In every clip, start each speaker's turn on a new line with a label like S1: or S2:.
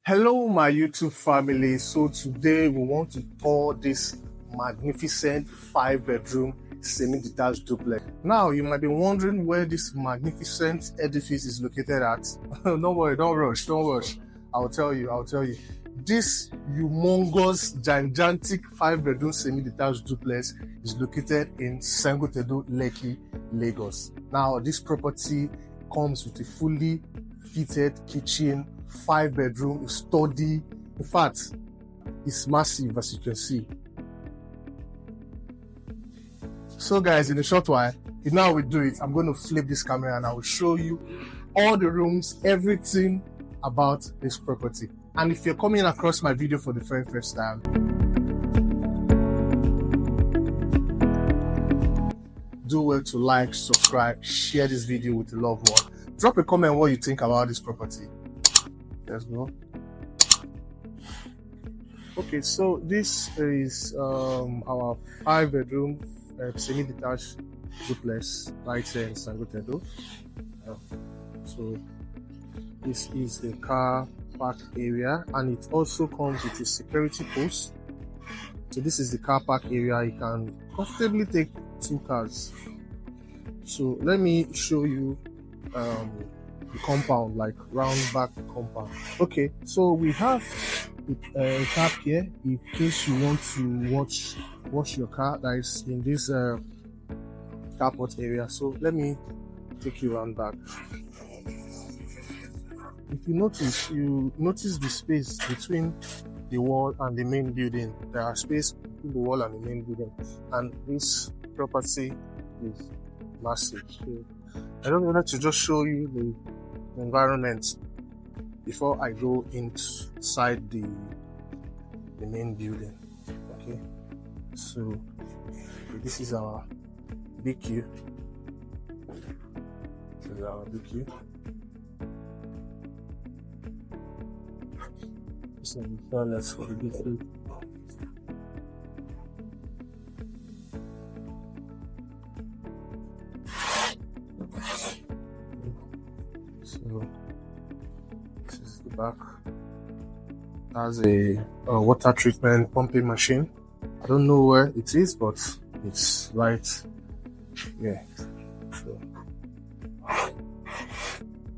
S1: Hello my YouTube family. So today we want to tour this magnificent 5-bedroom semi-detached duplex. Now you might be wondering where this magnificent edifice is located at. Don't worry, don't rush. I'll tell you. This humongous, gigantic 5-bedroom semi-detached duplex is located in Sangotedo, Lekki, Lagos. Now this property comes with a fully fitted kitchen, 5-bedroom, study. In fact, it's massive, as you can see. So guys, in a short while, you know how we do it. I'm going to flip this camera and I will show you all the rooms, everything about this property. And if you're coming across my video for the very first time, do well to like, subscribe, share this video with a loved one. Drop a comment what you think about this property. Let's go. Okay, so this is our 5-bedroom semi-detached duplex right here in Sangotedo. So this is the car park area, and it also comes with a security post. So this is the car park area. You can comfortably take 2 cars. So let me show you the compound, like round back compound. Okay, so we have a tap here in case you want to wash your car that is in this carport area. So let me take you around back. If you notice the space between the wall and the main building. There are space between the wall and the main building, and this property is massive. So I don't want to just show you the environment before I go inside the main building. Okay, so this is our BQ. This is our BQ. This is the toilets for the BQ. So this is the back. Has a water treatment pumping machine. I don't know where it is, but it's right here. So,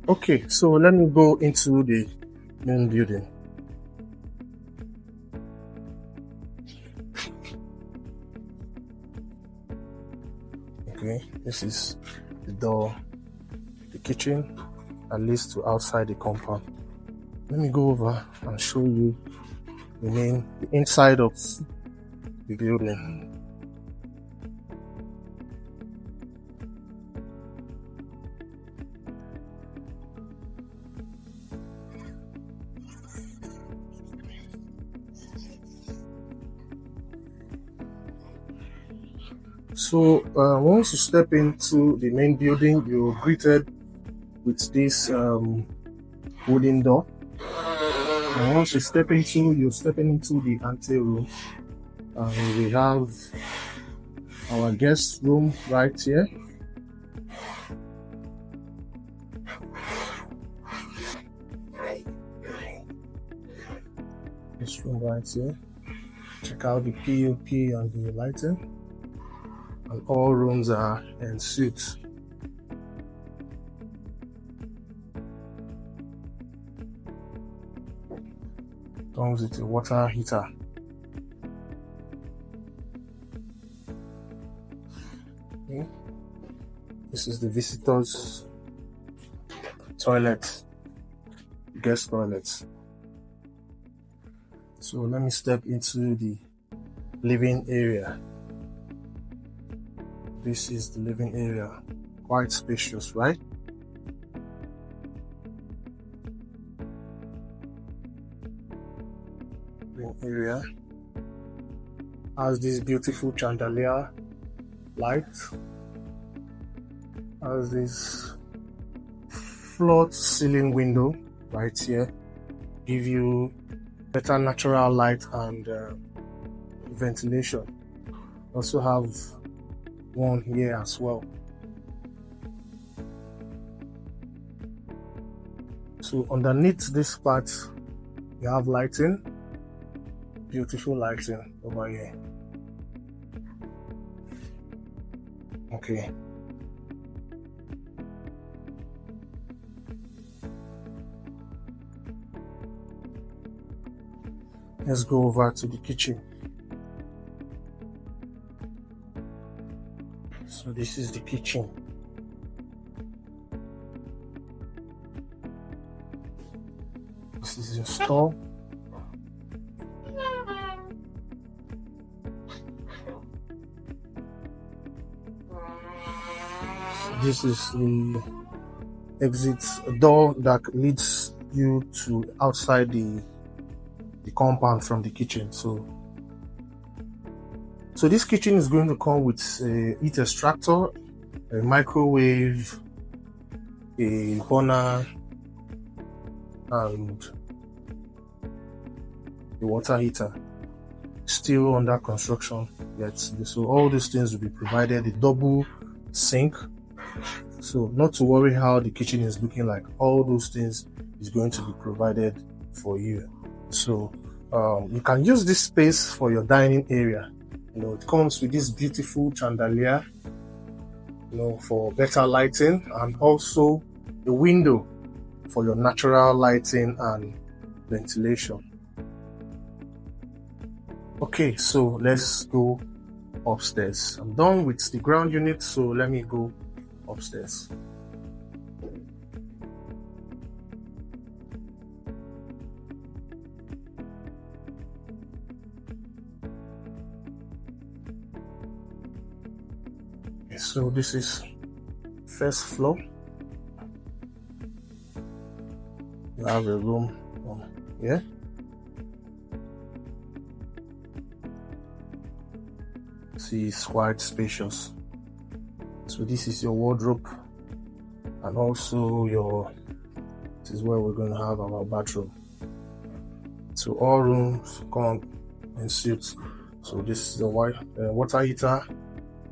S1: okay, so let me go into the main building. Okay, this is the door, the kitchen that leads to outside the compound. Let me go over and show you the inside of the building. So once you step into the main building, you're greeted with this wooden door. And once you're stepping into the ante room, we have our guest room right here. This room right here. Check out the POP and the lighting. And all rooms are en suite. Comes with a water heater. Okay. This is the visitors' toilet, guest toilet. So let me step into the living area. This is the living area, quite spacious, right? Area has this beautiful chandelier light, has this floor to ceiling window right here, give you better natural light and ventilation. Also have one here as well. So underneath this part You have lighting, beautiful lighting over here. Okay. Let's go over to the kitchen. So this is the kitchen. This is your store. This is the exit door that leads you to outside the compound from the kitchen. So this kitchen is going to come with a heat extractor, a microwave, a burner, and a water heater. Still under construction yet. So all these things will be provided. A double sink. So not to worry how the kitchen is looking like. All those things is going to be provided for you. So you can use this space for your dining area. You know, it comes with this beautiful chandelier, you know, for better lighting, and also a window for your natural lighting and ventilation. Okay, so let's go upstairs. I'm done with the ground unit, so let me go upstairs. Okay, so this is first floor. You have a room here. See, it's quite spacious. So this is your wardrobe, and also this is where we're going to have our bathroom. So all rooms come in suite. So this is the water heater,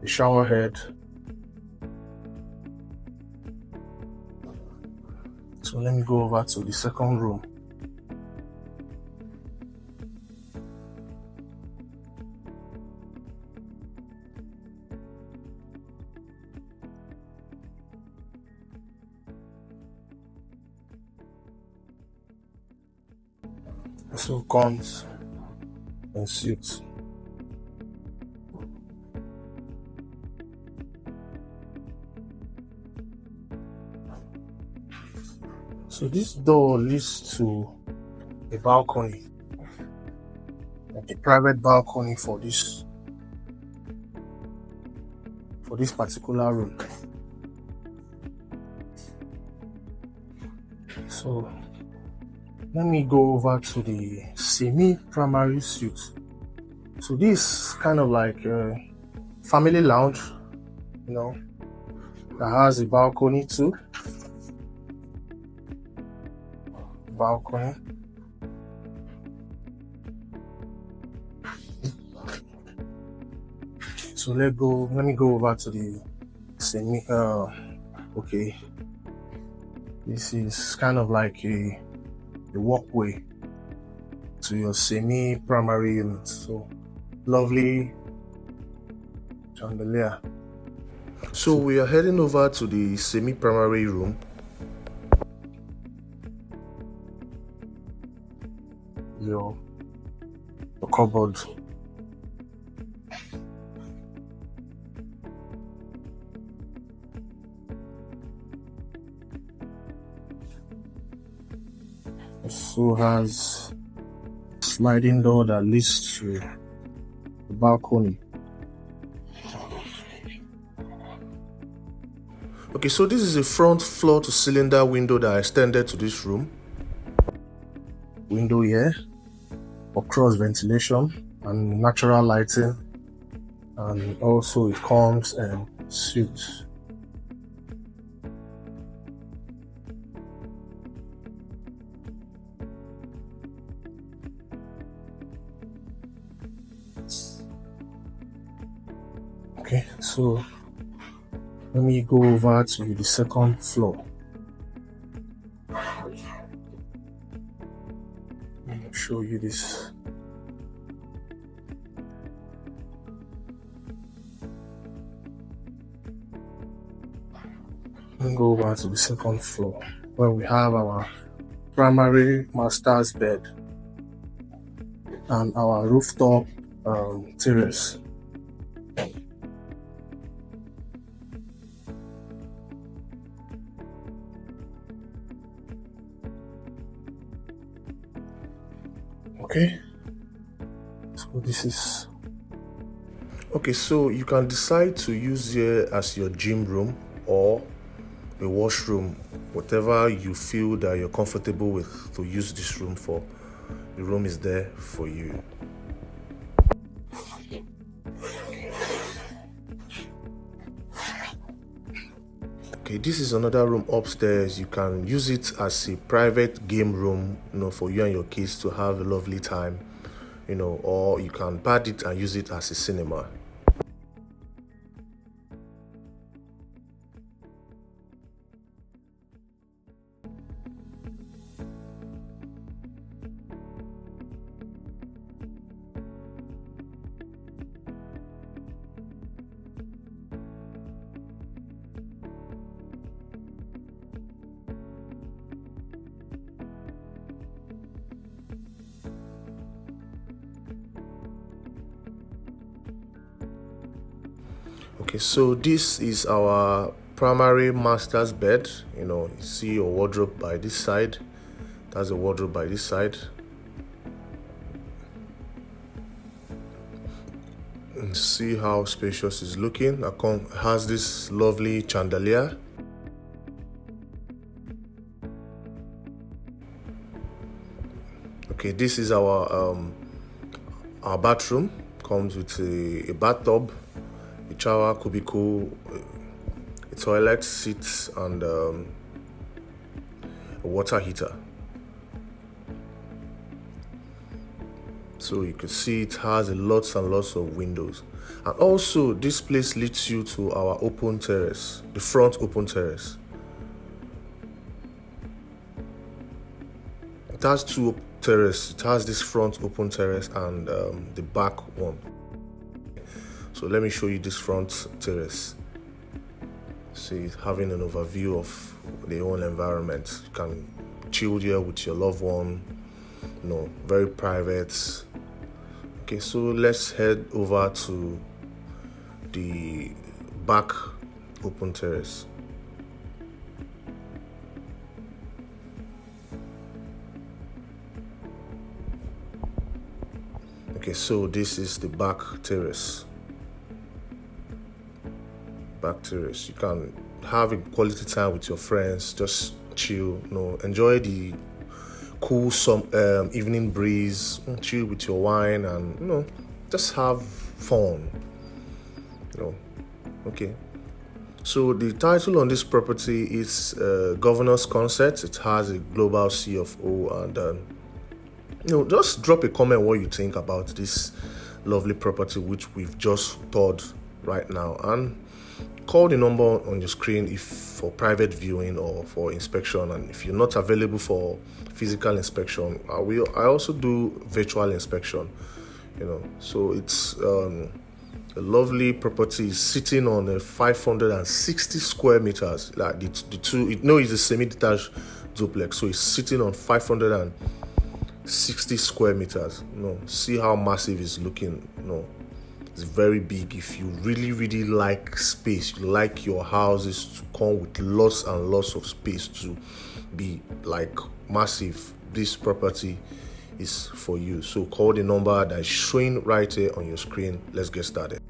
S1: the shower head. So let me go over to the second room. So comes in suite. So this door leads to a balcony, a private balcony for this particular room. So let me go over to the semi-primary suite. So this kind of like a family lounge, you know, that has a balcony too. Balcony. So let me go over to the semi. Okay. This is kind of like a walkway to your semi-primary unit. So lovely chandelier. So we are heading over to the semi-primary room. Your cupboard. Also has a sliding door that leads to the balcony. Okay, so this is a front floor to cylinder window that I extended to this room. Window here for cross ventilation and natural lighting, and also it comes in suite. Okay, so let me go over to the second floor. I'll show you this. Then go over to the second floor where we have our primary master's bed and our rooftop terrace. Okay, so this is okay. So you can decide to use here as your gym room or a washroom, whatever you feel that you're comfortable with to use this room for. The room is there for you. Okay, this is another room upstairs. You can use it as a private game room, for you and your kids to have a lovely time, or you can pad it and use it as a cinema. Okay, so this is our primary master's bed. You see your wardrobe by this side. That's a wardrobe by this side. And see how spacious it's looking. It has this lovely chandelier. Okay, this is our bathroom. Comes with a bathtub, a shower cubicle, a toilet, seats, and a water heater. So you can see it has lots and lots of windows. And also this place leads you to our open terrace, the front open terrace. It has two terraces. It has this front open terrace and the back one. So let me show you this front terrace. See, having an overview of the whole environment. You can chill here with your loved one, very private. Okay, so let's head over to the back open terrace. Okay, so this is the back terrace. You can have a quality time with your friends, just chill, enjoy the cool evening breeze, chill with your wine, and just have fun. Okay, so the title on this property is Governor's Consent. It has a global CFO, and just drop a comment what you think about this lovely property which we've just toured right now, and call the number on your screen if for private viewing or for inspection. And if you're not available for physical inspection, I also do virtual inspection. So it's a lovely property. Is sitting on a 560 square meters. Like the two, it's a semi-detached duplex, so it's sitting on 560 square meters. See how massive it's looking. It's very big. If you really, really like space, you like your houses to come with lots and lots of space to be like massive, this property is for you. So call the number that is showing right here on your screen. Let's get started.